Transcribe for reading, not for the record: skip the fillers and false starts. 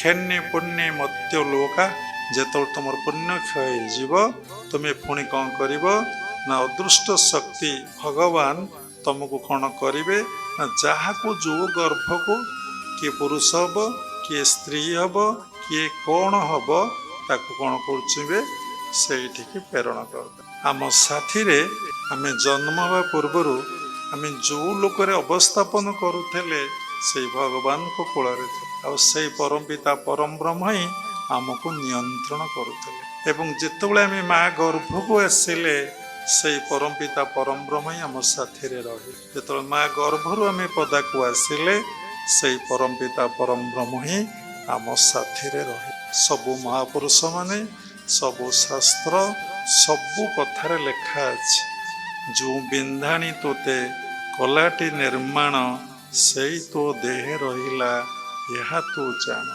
କ୍ଷେନ୍ନେ ପୁଣ୍ୟେ ମତ୍ୟ ଲୋକା ଯେତେବେଳେ ତୁମର ପୁଣ୍ୟ କ୍ଷୟ ହେଇଯିବ ତୁମେ ପୁଣି କ'ଣ କରିବ ନା ଅଦୃଷ୍ଟ ଶକ୍ତି ଭଗବାନ ତମକୁ କ'ଣ କରିବେ ନା ଯାହାକୁ ଯେଉଁ ଗର୍ଭକୁ କିଏ ପୁରୁଷ ହବ କିଏ ସ୍ତ୍ରୀ ହବ କିଏ କ'ଣ ହବ ତାକୁ କ'ଣ କରୁଥିବେ ସେଇଠିକି ପ୍ରେରଣ କରିଦେବେ। ଆମ ସାଥିରେ ଆମେ ଜନ୍ମ ହେବା ପୂର୍ବରୁ ଆମେ ଯେଉଁ ଲୋକରେ ଅବସ୍ଥାପନ କରୁଥିଲେ ସେଇ ଭଗବାନଙ୍କ କୋଳରେ ଆଉ ସେଇ ପରମପିତା ପରମ ବ୍ରହ୍ମ ହିଁ ଆମକୁ ନିୟନ୍ତ୍ରଣ କରୁଥିଲେ। ଏବଂ ଯେତେବେଳେ ଆମେ ମା ଗର୍ଭକୁ ଆସିଲେ ସେଇ ପରମପିତା ପରମ ବ୍ରହ୍ମ ହିଁ ଆମ ସାଥିରେ ରହେ। ଯେତେବେଳେ ମା ଗର୍ଭରୁ ଆମେ ପଦାକୁ ଆସିଲେ ସେଇ ପରମପିତା ପରମ ବ୍ରହ୍ମ ହିଁ ଆମ ସାଥିରେ ରହେ। ସବୁ ମହାପୁରୁଷ ମାନେ ସବୁ ଶାସ୍ତ୍ର ସବୁ କଥାରେ ଲେଖା ଅଛି ଯେଉଁ ବିନ୍ଧାଣି ତୋତେ କଲାଟି ନିର୍ମାଣ ସେଇ ତୋ ଦେହେ ରହିଲା ଏହା ତୁ ଜାଣ।